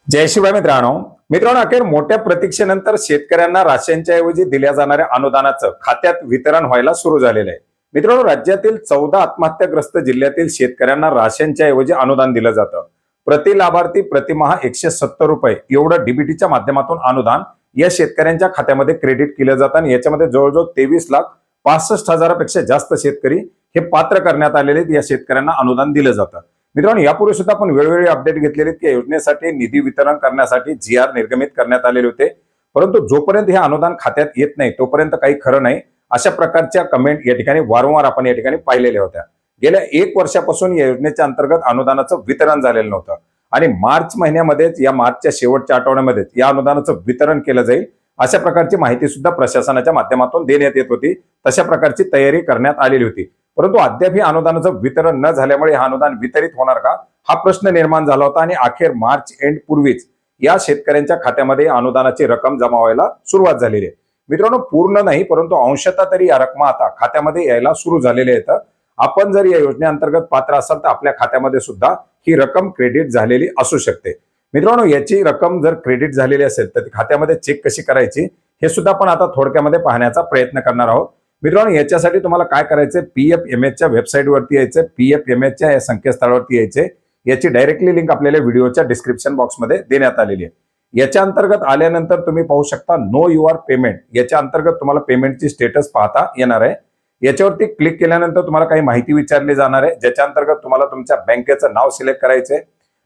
जय शिवाय मित्रांनो अखेर मोठ्या प्रतीक्षेनंतर शेतकऱ्यांना राशनच्या ऐवजी दिल्या जाणाऱ्या अनुदानाचं खात्यात वितरण व्हायला सुरू झालेलं आहे। मित्रांनो, राज्यातील 14 आत्महत्याग्रस्त जिल्ह्यातील शेतकऱ्यांना राशनच्या ऐवजी अनुदान दिलं जातं। प्रति लाभार्थी प्रतिमाह 170 रुपये एवढं डीबीटीच्या माध्यमातून अनुदान या शेतकऱ्यांच्या खात्यामध्ये क्रेडिट केलं जातं आणि याच्यामध्ये जवळजवळ 23,65,000पेक्षा जास्त शेतकरी हे पात्र करण्यात आलेले या शेतकऱ्यांना अनुदान दिलं जातं। मित्रांनो, यापूर्वी सुद्धा आपण वेळोवेळी अपडेट घेतलेले की योजनेसाठी निधी वितरण करण्यासाठी GR निर्गमित करण्यात आलेले होते, परंतु जोपर्यंत हे अनुदान खात्यात येत नाही तोपर्यंत काही खरं नाही, अशा प्रकारच्या कमेंट या ठिकाणी वारंवार आपण या ठिकाणी पाहिलेल्या होत्या। गेल्या 1 वर्षापासून या योजनेच्या अंतर्गत अनुदानाचं वितरण झालेलं नव्हतं आणि मार्च महिन्यामध्येच या मार्चच्या शेवटच्या आठवड्यामध्ये या अनुदानाचं वितरण केलं जाईल अशा प्रकारची माहिती सुद्धा प्रशासनाच्या माध्यमातून देण्यात येत होती। तशा प्रकारची तयारी करण्यात आलेली होती, परंतु अद्याप अनुदानाचं वितरण न झाल्यामुळे हे अनुदान वितरित होणार का हा प्रश्न निर्माण झाला होता आणि अखेर मार्च एंड पूर्वीच या शेतकऱ्यांच्या खात्यामध्ये अनुदानाची रक्कम जमा व्हायला सुरुवात झालेली आहे। मित्रांनो, पूर्ण नाही परंतु अंशतः तरी या रक्कम आता खात्यामध्ये यायला सुरू झालेल्या आहेत। आपण जर या योजनेअंतर्गत पात्र असाल तर आपल्या खात्यामध्ये सुद्धा ही रक्कम क्रेडिट झालेली असू शकते। मित्रांनो, याची रक्कम जर क्रेडिट झालेली असेल तर खात्यामध्ये चेक कशी करायची हे सुद्धा आपण आता थोडक्यामध्ये पाहण्याचा प्रयत्न करणार आहोत। मित्रांनो, याच्यासाठी तुम्हाला काय करायचंय, PFMHच्या वेबसाईटवरती यायचं, PFMHच्या या संकेतस्थळावरती यायचे। याची डायरेक्टली लिंक आपल्याला व्हिडिओच्या डिस्क्रिप्शन बॉक्समध्ये देण्यात आलेली आहे। याच्या अंतर्गत आल्यानंतर तुम्ही पाहू शकता नो युअर पेमेंट, याच्या अंतर्गत तुम्हाला पेमेंटची स्टेटस पाहता येणार आहे। याच्यावरती क्लिक केल्यानंतर तुम्हाला काही माहिती विचारली जाणार आहे, ज्याच्या अंतर्गत तुम्हाला तुमच्या बँकेचं नाव सिलेक्ट करायचंय।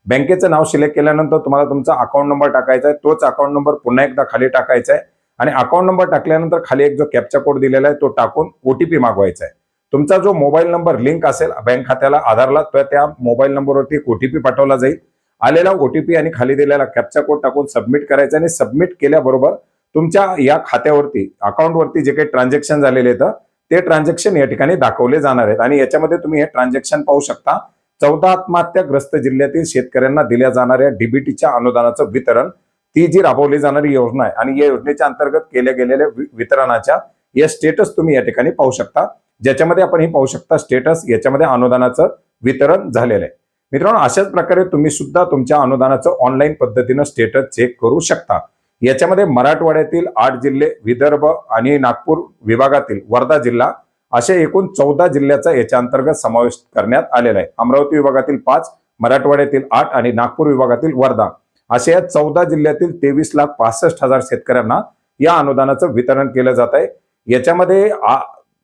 बँकेचं नाव सिलेक्ट केल्यानंतर तुम्हाला तुमचा अकाउंट नंबर टाकायचा आहे, तोच अकाउंट नंबर पुन्हा एकदा खाली टाकायचा आहे आणि अकाउंट नंबर टाकल्यानंतर खाली एक जो कॅप्चा कोड दिलेला आहे तो टाकून OTP मागवायचा आहे। तुमचा जो मोबाईल नंबर लिंक असेल बँक खात्याला आधारला तर त्या मोबाईल नंबरवरती OTP पाठवला जाईल। आलेला OTP आणि खाली दिलेला कॅप्चा कोड टाकून सबमिट करायचा आणि सबमिट केल्याबरोबर तुमच्या या खात्यावरती अकाउंटवरती जे काही ट्रान्झॅक्शन झालेले आहेत ते ट्रान्झॅक्शन या ठिकाणी दाखवले जाणार आहेत आणि याच्यामध्ये तुम्ही हे ट्रान्झॅक्शन पाहू शकता। 14 आत्महत्याग्रस्त जिल्ह्यातील शेतकऱ्यांना दिल्या जाणाऱ्या डीबीटीच्या अनुदानाचं वितरण, ती जी राबवली जाणारी योजना आहे आणि या योजनेच्या अंतर्गत केल्या गेलेल्या वितरणाच्या या स्टेटस तुम्ही या ठिकाणी पाहू शकता, ज्याच्यामध्ये आपण हे पाहू शकता स्टेटस याच्यामध्ये अनुदानाचं वितरण झालेलं आहे। मित्रांनो, अशाच प्रकारे तुम्ही सुद्धा तुमच्या अनुदानाचं ऑनलाईन पद्धतीनं स्टेटस चेक करू शकता। याच्यामध्ये मराठवाड्यातील 8 जिल्हे, विदर्भ आणि नागपूर विभागातील वर्धा जिल्हा असे एकूण 14 जिल्ह्याचा याच्या अंतर्गत समावेश करण्यात आलेला आहे। अमरावती विभागातील 5, मराठवाड्यातील 8 आणि नागपूर विभागातील वर्धा अशा या 14 जिल्ह्यातील 23,65,000 शेतकऱ्यांना या अनुदानाचं वितरण केलं जात आहे। याच्यामध्ये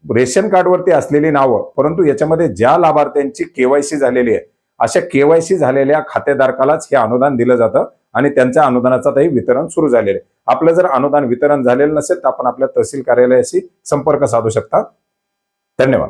रेशन कार्डवरती असलेली नावं, परंतु याच्यामध्ये ज्या लाभार्थ्यांची KYC झालेली आहे अशा KYC झालेल्या खातेधारकालाच हे अनुदान दिलं जातं आणि त्यांच्या अनुदानाचं वितरण सुरू झालेलं आहे। आपलं जर अनुदान वितरण झालेलं नसेल तर आपण आपल्या तहसील कार्यालयाशी संपर्क साधू शकता। धन्यवाद।